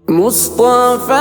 مصطفیٰ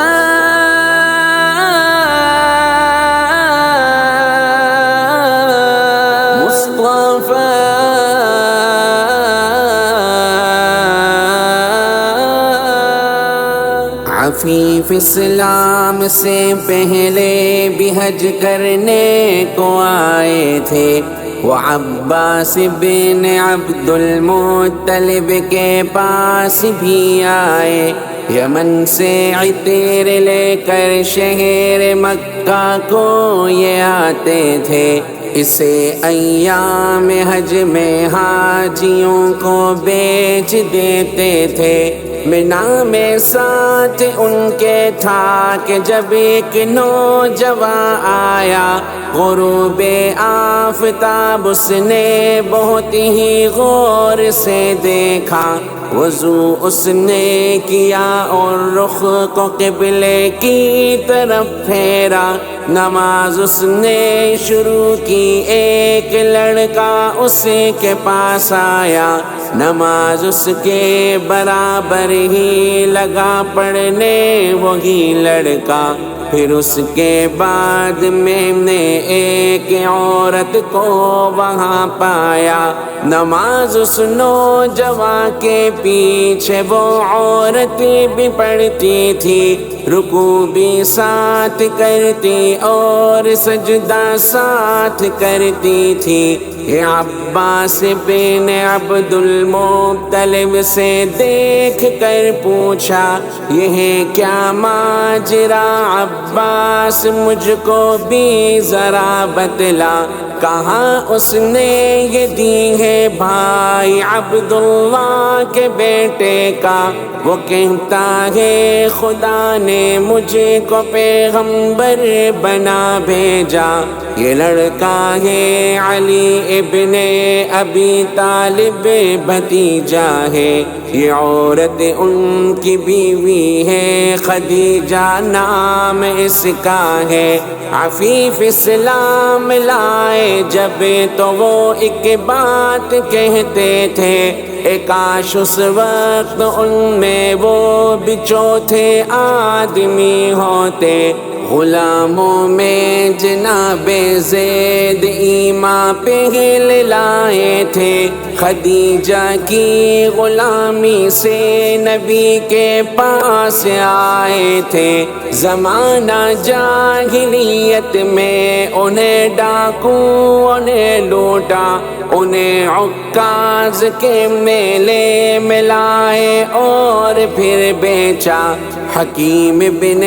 عفیف اسلام سے پہلے بھی حج کرنے کو آئے تھے، وہ عباس بن عبد المطلب کے پاس بھی آئے، یمن سے عطر لے کر شہر مکہ کو یہ آتے تھے، اسے ایام حج میں حاجیوں کو بیچ دیتے تھے۔ مینا میں ساتھ ان کے تھا کہ جب ایک نوجوان آیا، غروب آفتاب اس نے بہت ہی غور سے دیکھا، وضو اس نے کیا اور رخ کو قبلے کی طرف پھیرا، نماز اس نے شروع کی، ایک لڑکا اس کے پاس آیا، نماز اس کے برابر ہی لگا پڑھنے وہی لڑکا۔ پھر اس کے بعد میں نے ایک عورت کو وہاں پایا، نماز اس نوجوان کے پیچھے وہ عورت بھی پڑھتی تھی، رکوع بھی ساتھ کرتی اور سجدہ ساتھ کرتی تھی۔ یہ عباس بن عبد المطلب سے دیکھ کر پوچھا، یہ کیا ماجرا عباس، مجھ کو بھی ذرا بتلا، کہاں اس نے یہ دی ہے بھائی عبداللہ کے بیٹے کا؟ وہ کہتا ہے خدا نے مجھ کو پیغمبر بنا بھیجا، یہ لڑکا ہے علی ابن ابی طالب بھتیجا ہے، یہ عورت ان کی بیوی ہے، خدیجہ نام اس کا ہے۔ عفیف اسلام لائے جب تو وہ ایک بات کہتے تھے، کاش اس وقت ان میں وہ بھی چوتھے آدمی ہوتے، غلاموں میں جناب زید ایمان پہل لائے تھے، خدیجہ کی غلامی سے نبی کے پاس آئے تھے، زمانہ جاہلیت میں انہیں ڈاکوؤں نے لوٹا، انہیں عکاز کے میلے میں لائے اور پھر بیچا۔ حکیم بن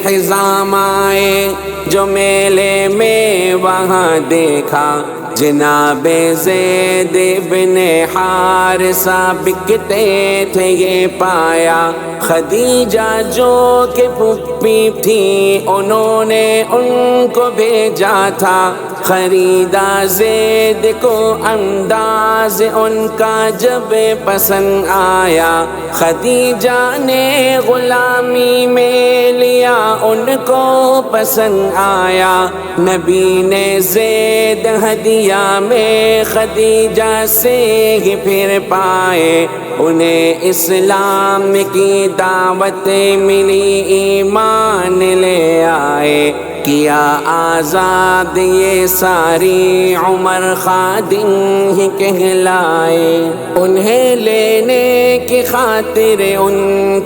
حزام آئے جو میلے میں وہاں دیکھا، جناب زید بن حارثہ بکتے تھے، یہ پایا، خدیجہ جو کہ پھپھی تھی انہوں نے ان کو بھیجا تھا، خریدا زید کو انداز ان کا جب پسند آیا، خدیجہ نے غلامی میں لیا ان کو پسند آیا، نبی نے زید ہدیہ میں خدیجہ سے ہی پھر پائے، انہیں اسلام کی دعوت ملی، ایمان لے آئے، کیا آزاد یہ ساری عمر خادم ہی کہلائے۔ انہیں لینے کی خاطر ان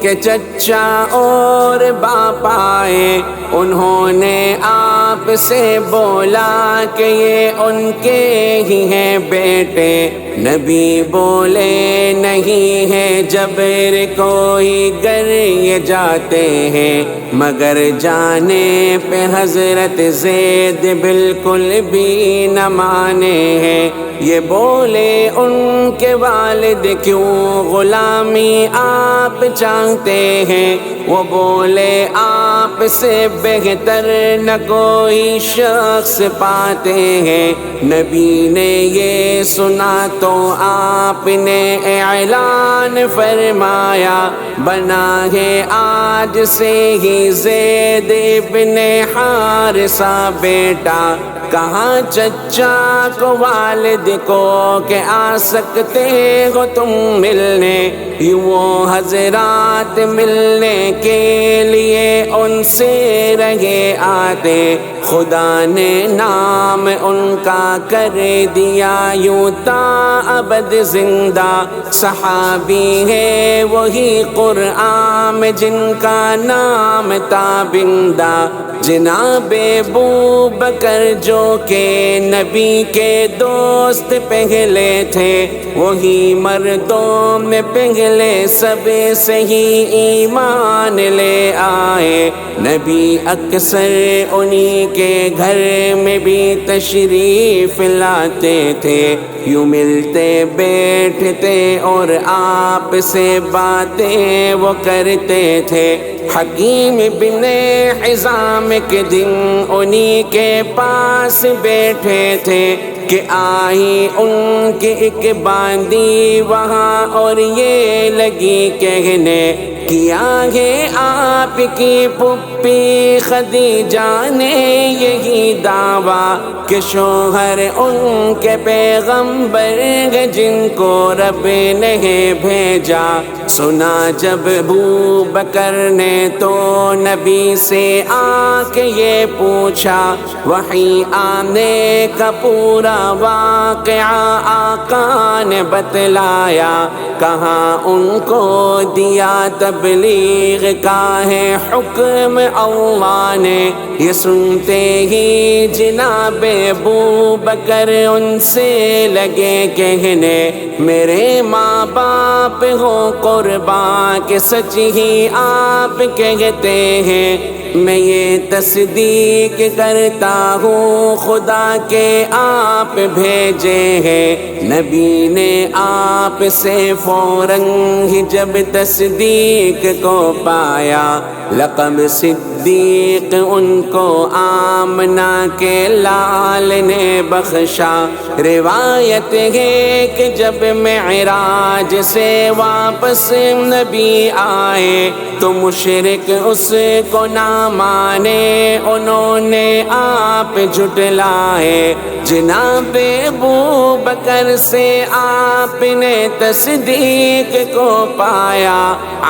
کے چچا اور باپ آئے، انہوں نے آپ سے بولا کہ یہ ان کے ہی ہیں بیٹے، نبی بولے نہیں ہے جبر کوئی گر یہ جاتے ہیں، مگر جانے پہ حضرت زید بالکل بھی نہ مانے ہیں، یہ بولے ان کے والد کیوں غلامی آپ چاہتے ہیں، وہ بولے آپ سے بہتر نہ کوئی شخص پاتے ہیں، نبی نے یہ سنا تو آپ نے اعلان فرمایا، بنا ہے آج سے ہی زید ابن حارثہ بیٹا، کہاں چچا کو والد کو کہ آ سکتے ہو تم ملنے، یوں وہ حضرات ملنے کے لیے ان سے رہے آتے، خدا نے نام ان کا کر دیا یوں تا ابد زندہ، صحابی ہے وہی قرآن میں جن کا نام تابندہ، جناب ابو بکر جو کہ نبی کے دوست پہلے تھے، وہی مردوں میں پہلے سب سے ہی ایمان لے آئے، نبی اکثر انہی کے گھر میں بھی تشریف لاتے تھے، یوں ملتے بیٹھتے اور آپ سے باتیں وہ کرتے تھے، حکیم بن حزام کے دن انہی کے پاس بیٹھے تھے کہ آئی ان کی ایک باندی وہاں اور یہ لگی کہنے، کیا ہے آپ کی پھپھی خدیجہ نے یہی دعویٰ کہ شوہر ان کے پیغمبر ہیں جن کو رب نے بھیجا، سنا جب ابو بکر نے تو نبی سے آ کے یہ پوچھا، وحی آنے کا پورا واقعہ آقا نے بتلایا، کہاں ان کو دیا تبلیغ کا ہے حکم اللہ نے، یہ سنتے ہی جناب ابو بکر ان سے لگے کہنے، میرے ماں باپ ہو قربان کہ سچ ہی آپ کہتے ہیں، میں یہ تصدیق کرتا ہوں خدا کے آپ بھیجے ہیں، نبی نے آپ سے فوراً ہی جب تصدیق کو پایا، لقب صدیق ان کو آمنہ کے لال نے بخشا، روایت ہے کہ جب معراج سے واپس نبی آئے تو مشرک اس کو نہ مانے، انہوں نے آپ جھٹلائے، جناب ابو بکر سے آپ نے تصدیق کو پایا،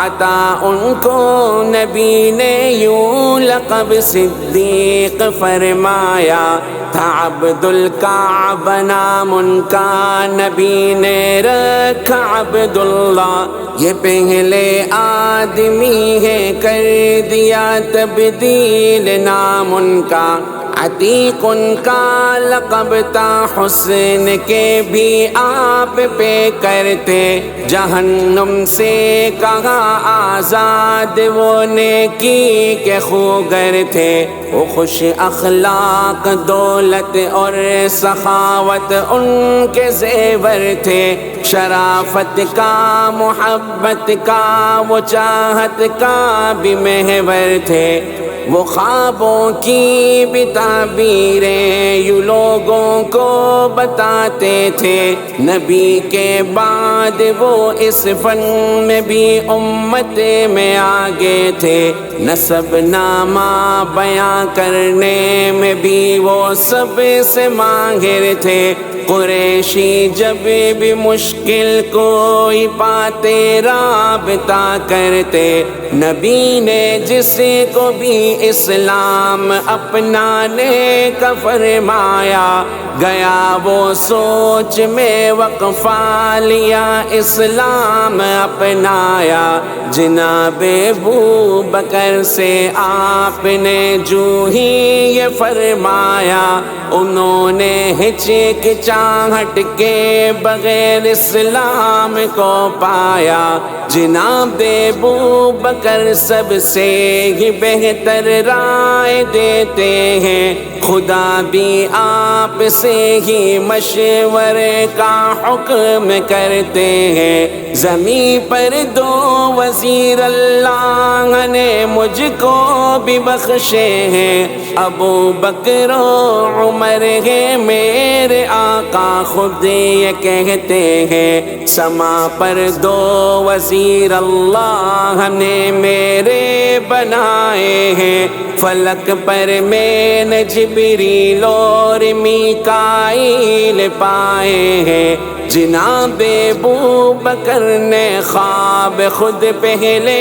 عطا ان کو نبی نے یوں لقب صدیق فرمایا، تھا عبد الکعب نام ان کا نبی نے رکھا عبداللہ، یہ پہلے آدمی ہے کر دیا تبدیل نام ان کا، عتیق ان کا لقب تھا حسن کے بھی آپ پہ کرتے، جہنم سے کہا آزاد وہ نیکی کے خوگر تھے، وہ خوش اخلاق دولت اور سخاوت ان کے زیور تھے، شرافت کا محبت کا وہ چاہت کا بھی محور تھے، وہ خوابوں کی بھی تعبیریں یوں لوگوں کو بتاتے تھے، نبی کے بعد وہ اس فن میں بھی امت میں آگے تھے، نسب نامہ بیان کرنے میں بھی وہ سب سے ماہر تھے، قریشی جب بھی مشکل کوئی پاتے رابطہ کرتے، نبی نے جس کو بھی اسلام اپنانے کا فرمایا، گیا وہ سوچ میں وقفہ لیا اسلام اپنایا، جناب ابو بکر سے آپ نے جو ہی یہ فرمایا، انہوں نے ہچکچاہٹ کے بغیر اسلام کو پایا، جناب ابو بکر سب سے ہی بہتر رائے دیتے ہیں، خدا بھی آپ سے ہی مشورے کا حکم کرتے ہیں، زمین پر دو وزیر اللہ نے مجھ کو بھی بخشے ہیں، ابو بکر و عمر ہے میرے آقا خود یہ کہتے ہیں، سما پر دو وزیر اللہ نے میرے بنائے ہیں، فلک پر میں نے جبریل اور میکائیل پائے ہیں۔ جناب ابوبکر نے خواب خود پہلے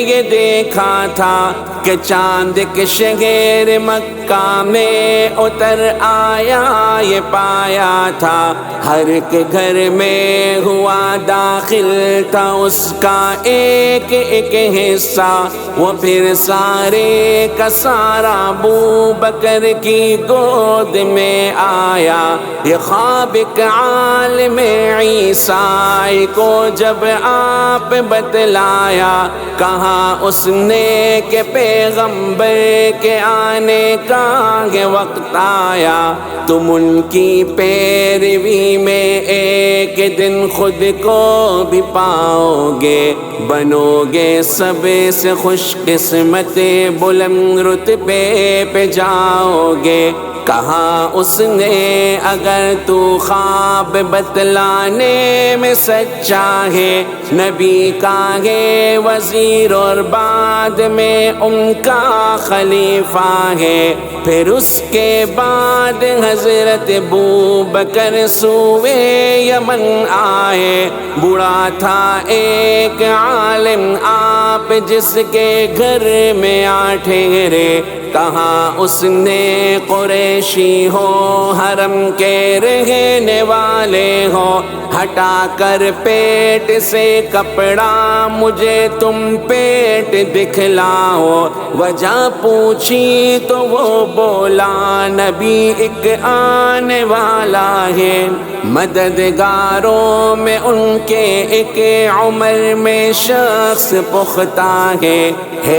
یہ دیکھا تھا کہ چاند کے شہر مکہ میں اتر آیا، یہ پایا تھا ہر ایک گھر میں ہوا داخل تھا اس کا ایک ایک حصہ، وہ پھر سارے کا سارا ابوبکر کی گود میں آیا۔ یہ خواب ایک عالم عیسائی کو جب آپ بتلایا، کہا اس نے کہ پیغمبر کے آنے کا یہ وقت آیا، تم ان کی پیروی میں ایک دن خود کو بھی پاؤ گے، بنو گے سب سے خوش قسمت، بلند رتبے پہ جاؤ گے۔ کہا اس نے اگر تو خواب بتلانے میں سچا ہے، نبی کا ہے وزیر اور بعد میں ان کا خلیفہ ہے۔ پھر اس کے بعد حضرت ابوبکر سوئے یمن آئے، بوڑھا تھا ایک عالم آپ جس کے گھر میں آ ٹھہرے۔ کہا اس نے قریشی ہو، حرم کے رہنے والے ہو، ہٹا کر پیٹ سے کپڑا مجھے تم پیٹ دکھلاؤ۔ وجہ پوچھی تو وہ بولا نبی ایک آنے والا ہے، مددگاروں میں ان کے ایک عمر میں شخص پختہ ہے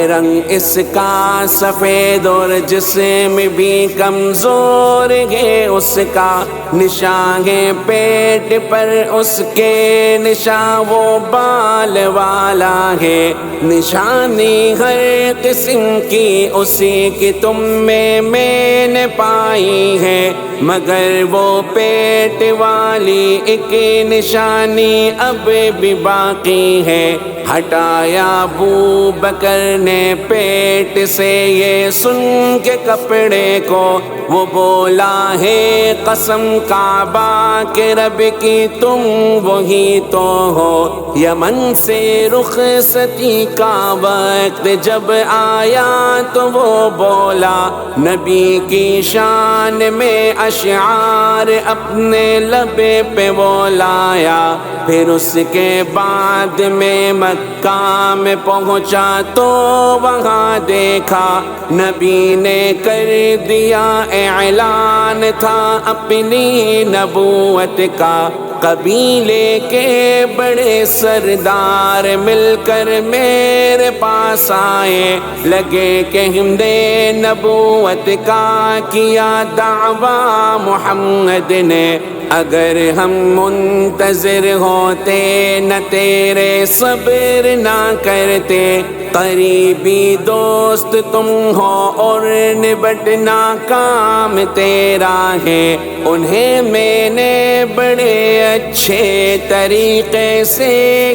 رنگ اس کا سفید اور جسم بھی کمزور ہے اس کا، نشان ہے پیٹ پر اس کے نشان وہ بال والا ہے، نشانی ہر قسم کی اسی کی تم میں نے پائی ہے، مگر وہ پیٹ والی ایک نشانی اب بھی باقی ہے۔ ہٹایا ابوبکر نے پیٹ سے یہ سن کے کپڑے کو، وہ بولا ہے قسم کعبہ کے رب کی تم وہی تو ہو۔ یمن سے رخصتی کا وقت جب آیا تو وہ بولا، نبی کی شان میں اشعار اپنے لب پہ وہ لایا۔ پھر اس کے بعد میں مکہ میں پہنچا تو وہاں دیکھا نبی نے کر دیا اعلان تھا اپنی نبوت کا، قبیلے کے بڑے سردار مل کر میرے پاس آئے، لگے کہ ہم نے نبوت کا کیا دعویٰ محمد نے، اگر ہم منتظر ہوتے نہ تیرے صبر نہ کرتے، قریبی دوست تم ہو اور نبٹنا کام تیرا ہے۔ انہیں میں نے بڑے اچھے طریقے سے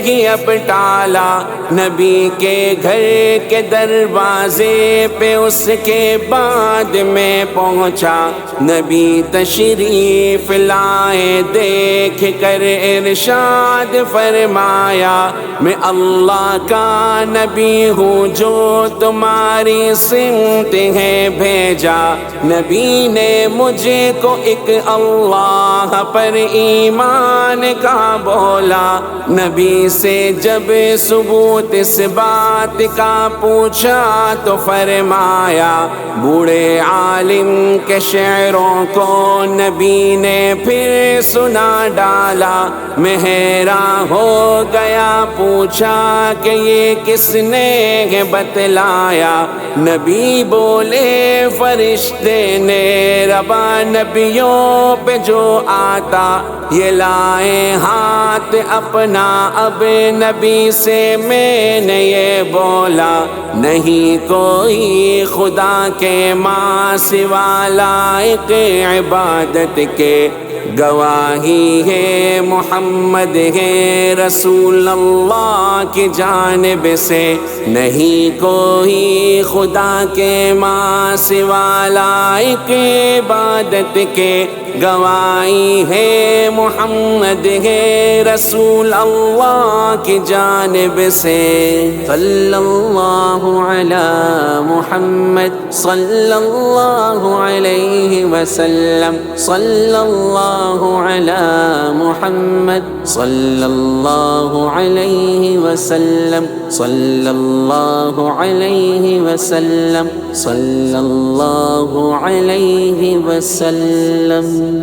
ہی اب ٹالا، نبی کے گھر کے دروازے پہ اس کے بعد میں پہنچا، نبی تشریف لائے دیکھ کر ارشاد فرمایا، میں اللہ کا نبی ہوں جو تمہاری سمت ہے بھیجا۔ نبی نے مجھے کو ایک اللہ پر ایمان کا بولا، نبی سے جب ثبوت اس بات کا پوچھا تو فرمایا، بوڑھے عالم کے شعروں کو نبی نے پھر سنا ڈالا، میں حیران ہو گیا، پوچھا کہ یہ کس نے بتلایا؟ نبی بولے فرشتے نے ربا نبیوں پہ جو آتا، یہ لائے ہاتھ اپنا، اب نبی سے میں نے یہ بولا، نہیں کوئی خدا کے ماں سوا لائق عبادت کے، گواہی ہے محمد ہے رسول اللہ کی جانب سے، نہیں کوئی خدا کے ماں سوا لائق عبادت کے، گواہی ہے محمد ہے رسول اللہ کی جانب سے۔ صلی اللہ علی محمد صلی اللہ علیہ وسلم، صلی اللہ علی محمد صلی اللہ علیہ وسلم، صلی اللہ علیہ وسلم، صلی اللہ علیہ وسلم۔